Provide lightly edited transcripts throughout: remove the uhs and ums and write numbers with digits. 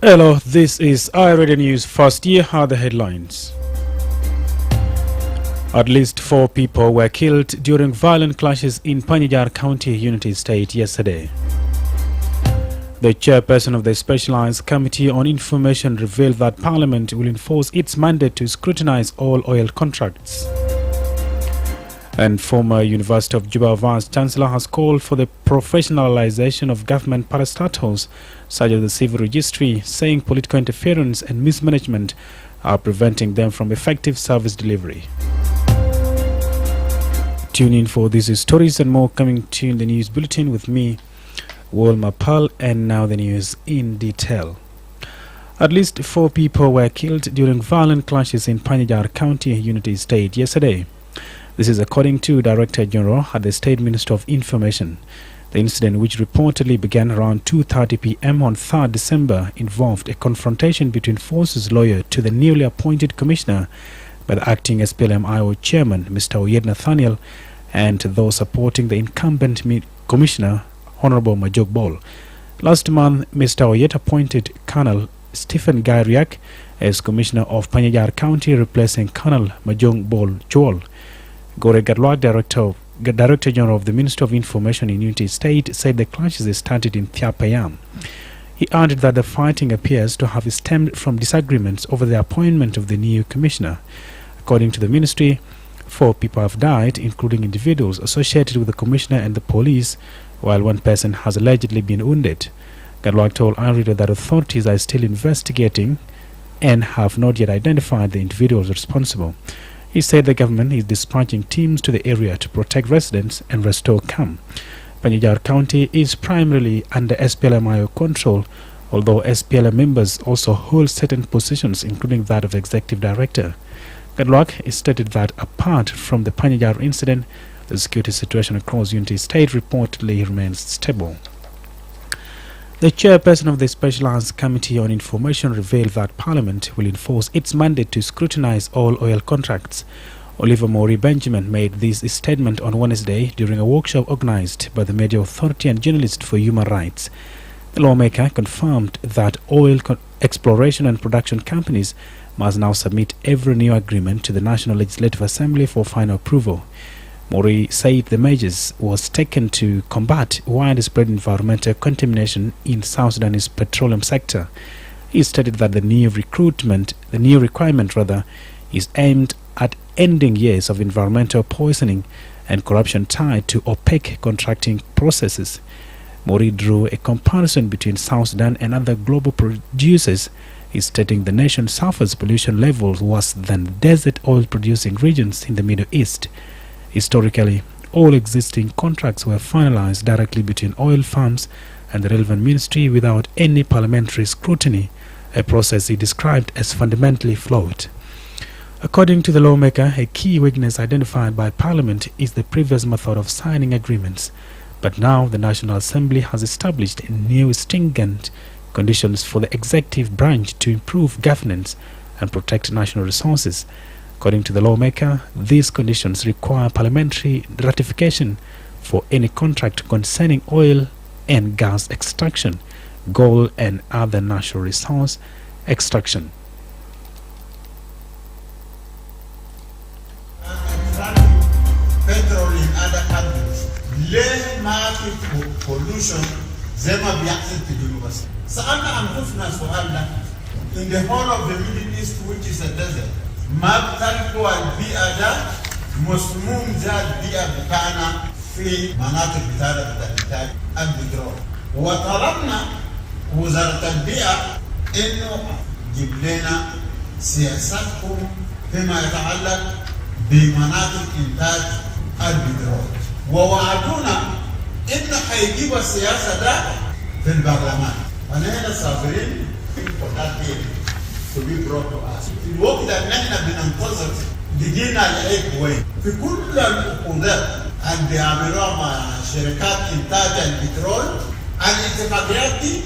Hello, this is iRadio News. First, here are the headlines. At least 4 people were killed during violent clashes in Panjshir County, Unity State yesterday. The chairperson of the Specialized Committee on Information revealed that Parliament will enforce its mandate to scrutinize all oil contracts. And former University of Juba Vice Chancellor has called for the professionalization of government parastatals such as the civil registry, saying political interference and mismanagement are preventing them from effective service delivery. Tune in for these stories and more coming to in the news bulletin with me, Wol Mapal, and now the news in detail. At least 4 people were killed during violent clashes in Panjshir County, Unity State yesterday. This is according to Director General at the State Ministry of Information. The incident, which reportedly began around 2:30 p.m. on 3rd December, involved a confrontation between forces loyal to the newly appointed commissioner by the acting SPLM-IO chairman, Mr. Oyed Nathaniel, and those supporting the incumbent commissioner, Honorable Majog Bol. Last month, Mr. Oyed appointed Colonel Stephen Gairiak as commissioner of Panjshir County, replacing Colonel Majog Bol Chol. Gore Gadwak, Director General of the Ministry of Information in Unity State, said the clashes started in Thiapayam. He added that the fighting appears to have stemmed from disagreements over the appointment of the new commissioner. According to the ministry, 4 people have died, including individuals associated with the commissioner and the police, while 1 person has allegedly been wounded. Gadwak told iRadio that authorities are still investigating and have not yet identified the individuals responsible. He said the government is dispatching teams to the area to protect residents and restore calm. Panjshir County is primarily under SPLM-IO control, although SPLM members also hold certain positions, including that of Executive Director. Gadwak stated that apart from the Panjshir incident, the security situation across Unity State reportedly remains stable. The chairperson of the Specialized Committee on Information revealed that Parliament will enforce its mandate to scrutinize all oil contracts. Oliver Maury Benjamin made this statement on Wednesday during a workshop organized by the Media Authority and Journalists for Human Rights. The lawmaker confirmed that oil exploration and production companies must now submit every new agreement to the National Legislative Assembly for final approval. Maury said the measures was taken to combat widespread environmental contamination in South Sudanese petroleum sector. He stated that the new requirement is aimed at ending years of environmental poisoning and corruption tied to opaque contracting processes. Maury drew a comparison between South Sudan and other global producers, stating the nation suffers pollution levels worse than desert oil producing regions in the Middle East. Historically, all existing contracts were finalized directly between oil firms and the relevant ministry without any parliamentary scrutiny, a process he described as fundamentally flawed. According to the lawmaker, a key weakness identified by Parliament is the previous method of signing agreements, but now the National Assembly has established new stringent conditions for the executive branch to improve governance and protect national resources. According to the lawmaker, these conditions require parliamentary ratification for any contract concerning oil and gas extraction, gold and other natural resource extraction. Petrol in other countries, less market pollution, zema biaxi to university. Sa'ana anfusna su'ala, in the whole of the Middle East, which is a desert, ما بتلقوا البيئة ده مسموم زاد البيئة بتاعنا في مناطق بتاعنا بتاعت البترول، وطلبنا وزارة البيئة إنه جيب لنا سياساتكم فيما يتعلق بمناطق إنتاج البترول، ووعدونا إنه حيجيب السياسة ده في البرلمان. ونحن صابرين to be brought to us. في الوقت اللي احنا بننتظر لقينا العيب وين؟ في كل العقودات اللي بيعملوها مع شركات انتاج البترول، الاتفاقيات دي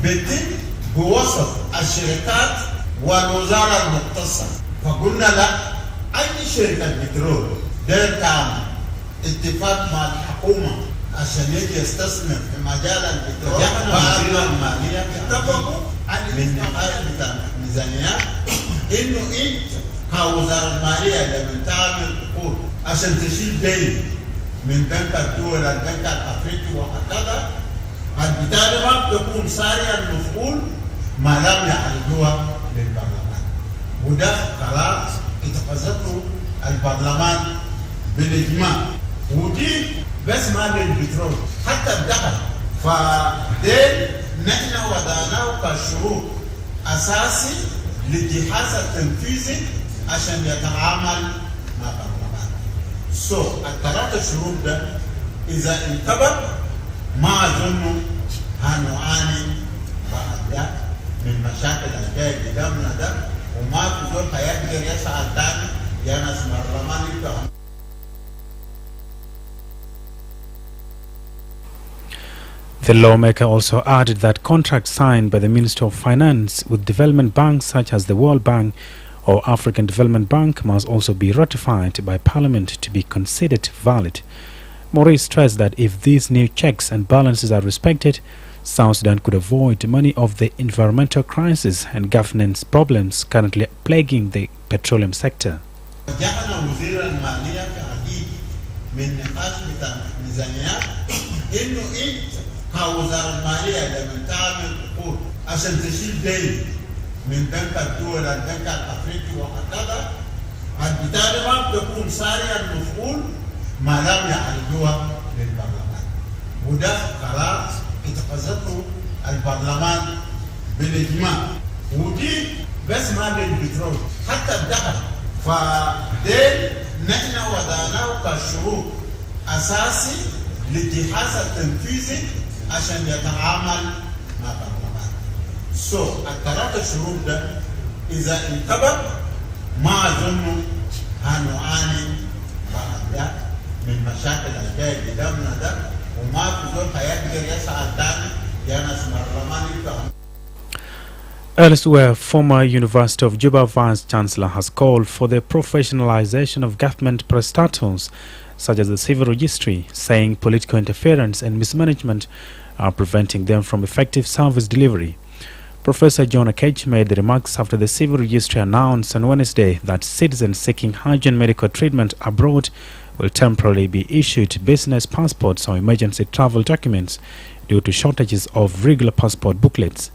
بتتم بوسط الشركات والوزاره المختصه. فقلنا لا، اي شركه بترول داير تعمل اتفاق مع الحكومه عشان يجي يستثمر في مجال البترول. الماليه اتفقوا من نقاط الميزانيات انه انت كوزاره الماليه لما تعمل عقود عشان تشيل دين من بنك الدول البنك الافريقي وهكذا، البتالي ما بتكون ساريا المفعول ما لم يعرضوها للبرلمان، وده قرار اتخذته البرلمان بالاجماع، ودي بس ما للبترول حتى الذهب. فدين نحن وضعناه كشروط اساسي للجهاز التنفيذي عشان يتعامل مع البرلمان. الثلاثه شروط ده اذا انتبه ما اظن هنعاني بعد من مشاكل الجايه قدامنا ده، وما في زول هيقدر يسعى تاني يا ناس البرلمان يبقى. The lawmaker also added that contracts signed by the Minister of Finance with development banks such as the World Bank or African Development Bank must also be ratified by Parliament to be considered valid. Maurice stressed that if these new checks and balances are respected, South Sudan could avoid many of the environmental crisis and governance problems currently plaguing the petroleum sector. كوزارة المالية لما تعمل عقود عشان تشيل دين من بنك الدول البنك الافريقي وهكذا، البتالي ما بتكون ساريا المفعول ما لم يعرضوها للبرلمان، وده قرار اتخذته البرلمان بالاجماع، ودي بس ما للبترول حتى الذهب. فدين نحن وضعناه كشروط اساسي للجهاز التنفيذي عشان يتعامل مع البرلمان. الثلاثه شروط ده اذا انتبه ما اظن هنعاني بعد من مشاكل الجايه قدامنا ده، وما في زول هيقدر يسعى تاني يا ناس البرلمان يبقى. Elsewhere, former University of Juba Vice Chancellor has called for the professionalization of government prestations such as the civil registry, saying political interference and mismanagement are preventing them from effective service delivery. Professor John Akech made the remarks after the civil registry announced on Wednesday that citizens seeking hygiene medical treatment abroad will temporarily be issued business passports or emergency travel documents due to shortages of regular passport booklets.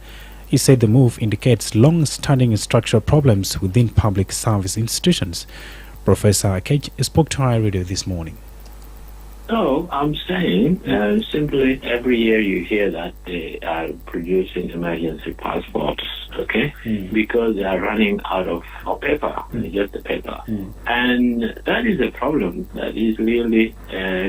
He said the move indicates long-standing structural problems within public service institutions. Professor Akech spoke to our radio this morning. No, I'm saying simply every year you hear that they are producing emergency passports, okay? Because they are running out of paper, just the paper. And that is a problem that is really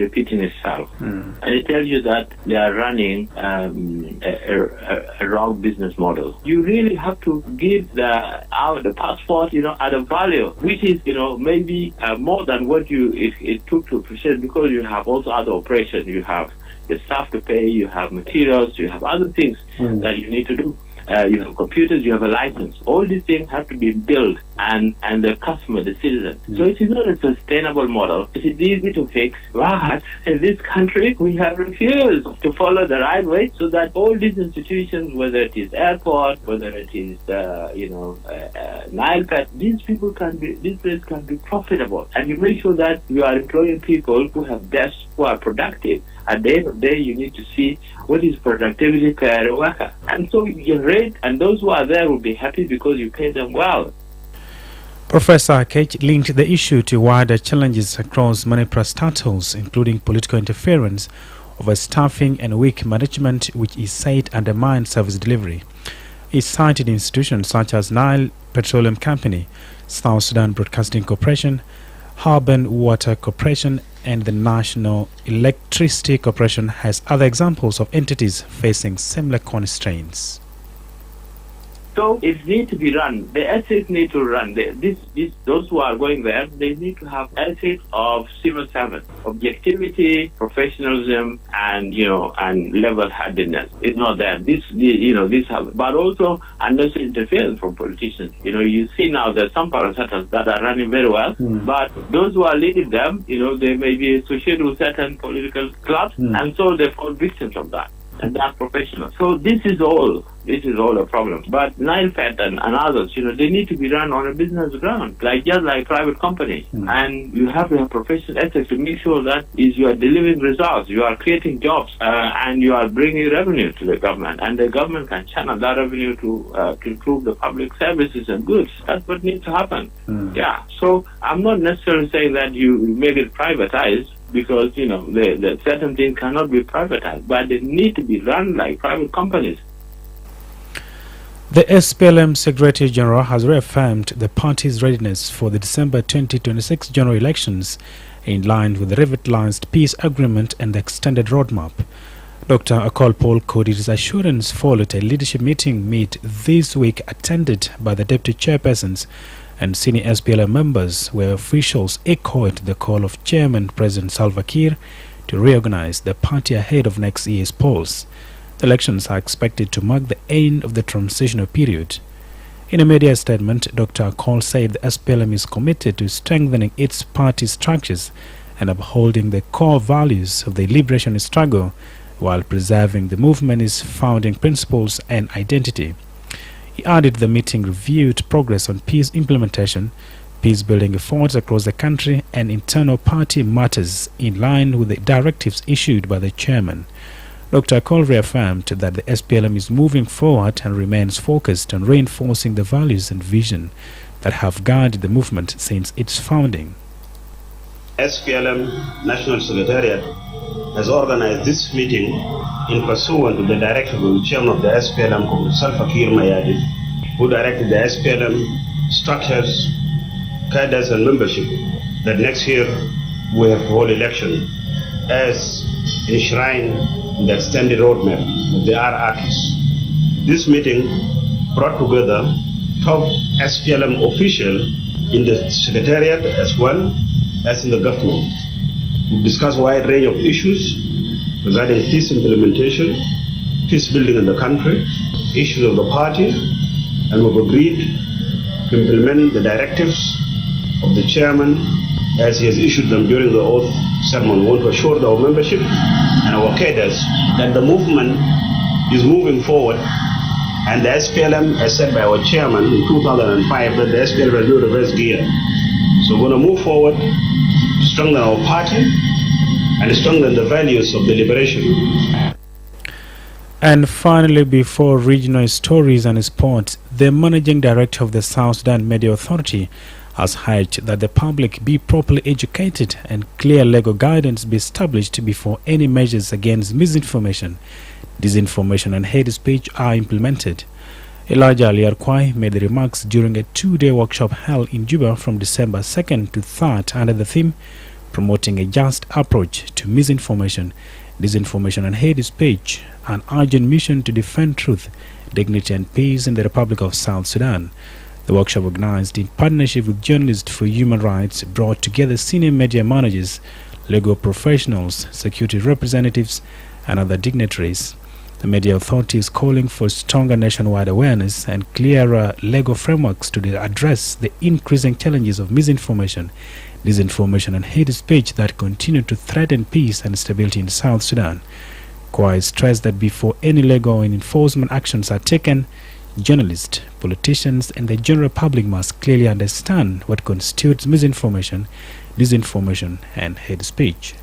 repeating itself. And it tells you that they are running a wrong business model. You really have to give the passport, at a value, which is, maybe more than what it took to appreciate, because you have also other operations. You have the staff to pay, you have materials, you have other things that you need to do. You have computers, you have a license. All these things have to be billed and the customer, the citizen. So it is not a sustainable model. It is easy to fix. But in this country, we have refused to follow the right way, so that all these institutions, whether it is airport, whether it is, Nile Pet, these places can be profitable. And you make sure that you are employing people who have desks, who are productive. At the end of the day, you need to see what is productivity per worker. And so your rate, and those who are there will be happy because you pay them well. Professor Akech linked the issue to wider challenges across many parastatals, including political interference, overstaffing and weak management, which he said undermines service delivery. He cited institutions such as Nile Petroleum Company, South Sudan Broadcasting Corporation, Harban Water Corporation, and the National Electricity Corporation as other examples of entities facing similar constraints. So it needs to be run. The ethics need to run. Those who are going there, they need to have ethics of civil servants, objectivity, professionalism, and level-headedness. It's not there. But also unnecessary interference from politicians. You see now that some parastatals that are running very well, but those who are leading them, they may be associated with certain political clubs, and so they fall victims of that. and that professional. So this is all a problem. But Nilefed and others, they need to be run on a business ground, just like private companies. And you have to have professional ethics to make sure that you are delivering results, you are creating jobs, and you are bringing revenue to the government. And the government can channel that revenue to improve the public services and goods. That's what needs to happen. Yeah. So I'm not necessarily saying that you make it privatized, because, the certain things cannot be privatized, but they need to be run like private companies. The SPLM Secretary General has reaffirmed the party's readiness for the December 2026 general elections in line with the revitalized peace agreement and the extended roadmap. Dr. Akol Paul Kodi's assurance followed a leadership meeting this week attended by the deputy chairpersons and senior SPLM members, where officials echoed the call of Chairman President Salva Kiir to reorganize the party ahead of next year's polls. The elections are expected to mark the end of the transitional period. In a media statement, Dr. Akol said the SPLM is committed to strengthening its party structures and upholding the core values of the liberation struggle while preserving the movement's founding principles and identity. He added the meeting reviewed progress on peace implementation, peace-building efforts across the country, and internal party matters in line with the directives issued by the chairman. Dr. Akol reaffirmed that the SPLM is moving forward and remains focused on reinforcing the values and vision that have guided the movement since its founding. SPLM National Secretariat has organized this meeting in pursuant to the directive of the chairman of the SPLM, Salva Kiir Mayardit, who directed the SPLM structures, cadres and membership that next year we have to hold election as enshrined in the extended roadmap of the RRTs. This meeting brought together top SPLM officials in the secretariat as well as in the government. We discussed a wide range of issues regarding peace implementation, peace building in the country, issues of the party, and we've agreed to implement the directives of the chairman as he has issued them during the oath ceremony. We want to assure our membership and our cadres that the movement is moving forward, and the SPLM, as said by our chairman in 2005, that the SPLM will do reverse gear. So we're going to move forward to strengthen our party and strengthen the values of the liberation. And finally, before regional stories and sports, the managing director of the South Sudan Media Authority has urged that the public be properly educated and clear legal guidance be established before any measures against misinformation, disinformation and hate speech are implemented. Elijah Aliarkwai made the remarks during a two-day workshop held in Juba from December 2nd to 3rd under the theme Promoting a Just Approach to Misinformation, Disinformation and Hate Speech, an urgent mission to defend truth, dignity and peace in the Republic of South Sudan. The workshop, organized in partnership with Journalists for Human Rights, brought together senior media managers, legal professionals, security representatives, and other dignitaries. The Media Authority is calling for stronger nationwide awareness and clearer legal frameworks to address the increasing challenges of misinformation, disinformation, and hate speech that continue to threaten peace and stability in South Sudan. Kwai stressed that before any legal and enforcement actions are taken, journalists, politicians, and the general public must clearly understand what constitutes misinformation, disinformation, and hate speech.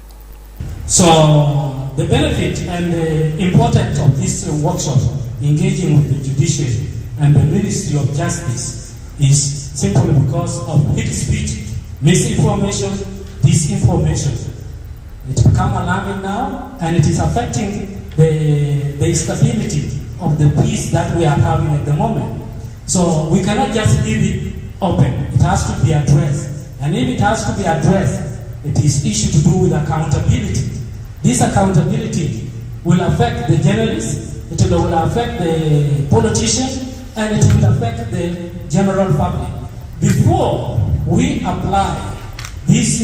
So, the benefit and the importance of this workshop, engaging with the judiciary and the Ministry of Justice, is simply because of hate speech, misinformation, disinformation. It's become alarming now, and it is affecting the stability of the peace that we are having at the moment. So we cannot just leave it open. It has to be addressed. And if it has to be addressed, it is issue to do with accountability. This accountability will affect the journalists, it will affect the politicians, and it will affect the general public. Before we apply these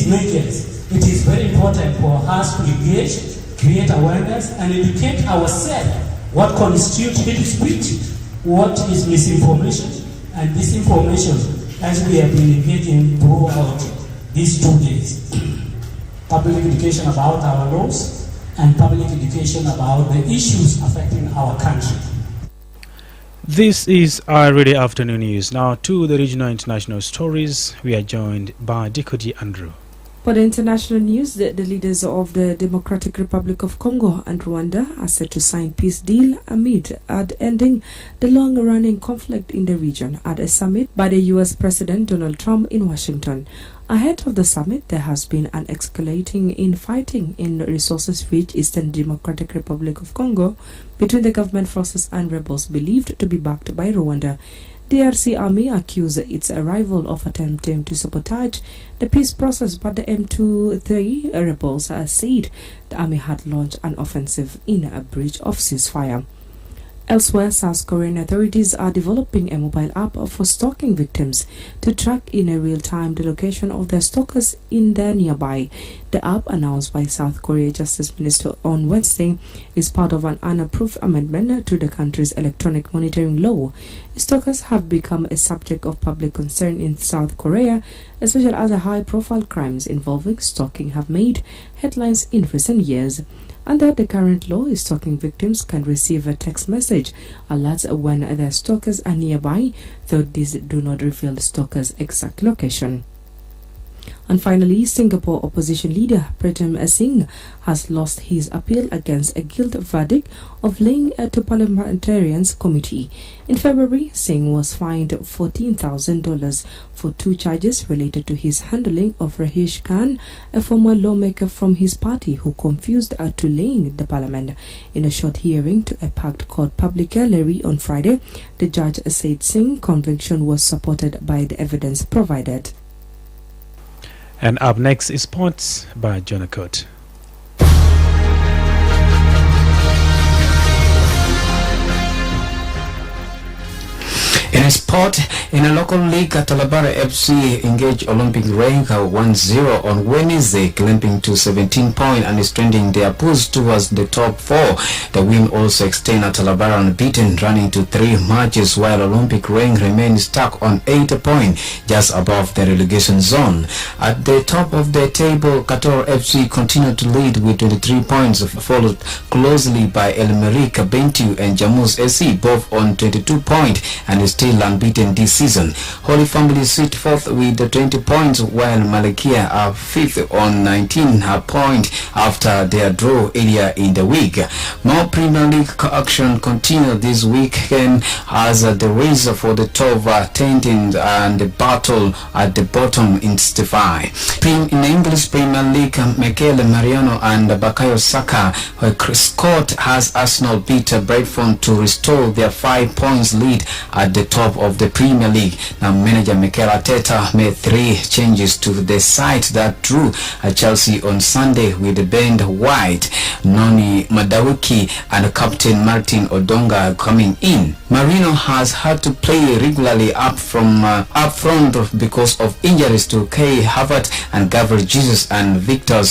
measures, it is very important for us to engage, create awareness, and educate ourselves what constitutes hate speech, what is misinformation and disinformation, as we have been engaging throughout these 2 days. Public education about our laws and public education about the issues affecting our country. This is our Radio Afternoon News. Now to the regional international stories. We are joined by Dikodi Andrew. For the international news, the leaders of the Democratic Republic of Congo and Rwanda are set to sign peace deal amid ending the long-running conflict in the region at a summit by the U.S. President Donald Trump in Washington. Ahead of the summit, there has been an escalating in fighting in resources-rich Eastern Democratic Republic of Congo between the government forces and rebels believed to be backed by Rwanda. The DRC army accused its rival of attempting to sabotage the peace process, but the M23 rebels said the army had launched an offensive in a breach of ceasefire. Elsewhere, South Korean authorities are developing a mobile app for stalking victims to track in a real-time the location of their stalkers in their nearby. The app, announced by South Korea Justice Minister on Wednesday, is part of an unapproved amendment to the country's electronic monitoring law. Stalkers have become a subject of public concern in South Korea, especially as high-profile crimes involving stalking have made headlines in recent years. Under the current law, stalking victims can receive a text message alerts when their stalkers are nearby, though these do not reveal the stalker's exact location. And finally, Singapore opposition leader Pritam Singh has lost his appeal against a guilt verdict of laying to parliamentarians committee. In February, Singh was fined $14,000 for two charges related to his handling of Rajesh Khan, a former lawmaker from his party who confused to laying the parliament. In a short hearing to a packed court public gallery on Friday, the judge said Singh's conviction was supported by the evidence provided. And up next is Sports by Jonah Cote. In a sport, in a local league, Talabara FC engaged Olympic rank 1-0 on Wednesday, climbing to 17 points and strengthening their push towards the top 4. The win also extended Talabara unbeaten, running to 3 matches, while Olympic rank remains stuck on 8 points, just above the relegation zone. At the top of the table, Qatar FC continued to lead with 23 points, followed closely by El Merreikh, Bentiu and Jammus SC, both on 22 points and still unbeaten this season. Holy Family sit fourth with 20 points, while Malakia are fifth on 19 points after their draw earlier in the week. More Premier League action continued this weekend as the race for the top 10 and the battle at the bottom intensified. In English Premier League, Mikel Mariano and Bakayo Saka scored as Arsenal beat Brentford to restore their 5 points lead at the top of the Premier League. Now, manager Mikel Arteta made 3 changes to the side that drew Chelsea on Sunday with Ben White, Noni Madawiki and captain Martin Odonga coming in. Marino has had to play regularly up front because of injuries to Kai Havertz and Gabriel Jesus and Victor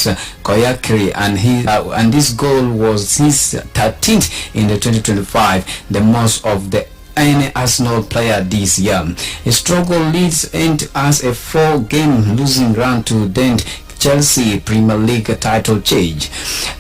Koyakiri, and this goal was his 13th in the 2025, the most of any Arsenal player this year. A struggle leads end as a 4-game losing run to dent Chelsea Premier League title change.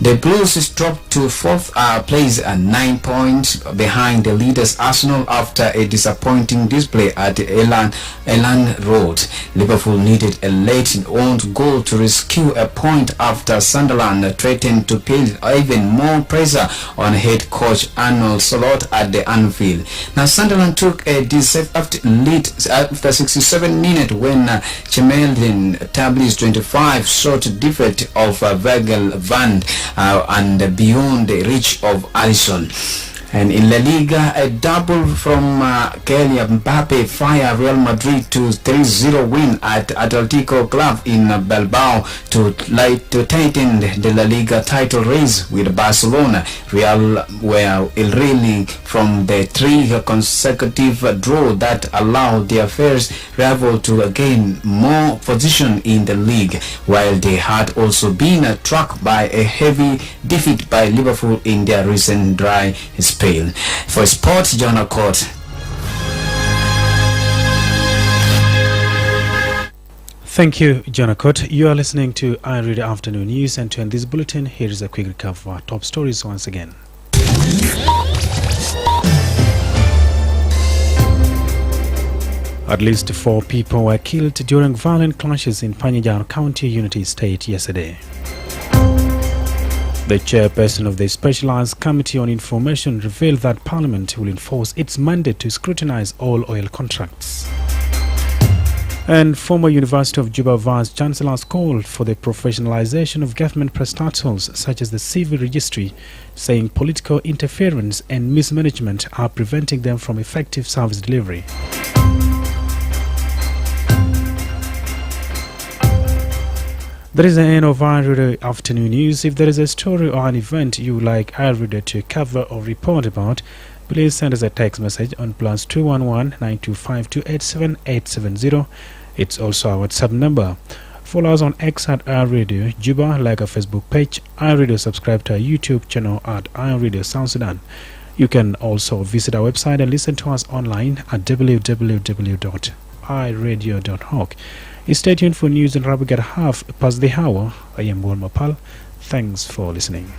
The Blues dropped to 4th place at 9 points behind the leaders Arsenal after a disappointing display at Elland Road. Liverpool needed a late owned goal to rescue a point after Sunderland threatened to put even more pressure on head coach Arnold Slot at the Anfield. Now, Sunderland took a deceptive lead after 67 minutes when Chemelin Tablis 25 short defect of Virgil van and beyond the reach of Alisson. And in La Liga, a double from Kylian Mbappe fire Real Madrid to 3-0 win at Atletico Club in Bilbao to tighten the La Liga title race with Barcelona. Real were reeling from the 3 consecutive draw that allowed their first rival to gain more position in the league, while they had also been struck by a heavy defeat by Liverpool in their recent dry spell. For Sports, Jonah Court. Thank you, Jonakot. You are listening to iReader Afternoon News, and to end this bulletin, here is a quick recap of our top stories once again. At least 4 people were killed during violent clashes in Panjajir County, Unity State yesterday. The chairperson of the Specialized Committee on Information revealed that Parliament will enforce its mandate to scrutinize all oil contracts. And former University of Juba Vice Chancellors called for the professionalization of government parastatals such as the civil registry, saying political interference and mismanagement are preventing them from effective service delivery. That is the end of iReader Afternoon News. If there is a story or an event you would like iReader to cover or report about, please send us a text message on +211 925 287 870. It's also our WhatsApp number. Follow us on X at iRadio Juba, like our Facebook page, iRadio, subscribe to our YouTube channel at iRadio South Sudan. You can also visit our website and listen to us online at www.iradio.org. Stay tuned for news in Arabic at half past the hour. I am Wol Mapal. Thanks for listening.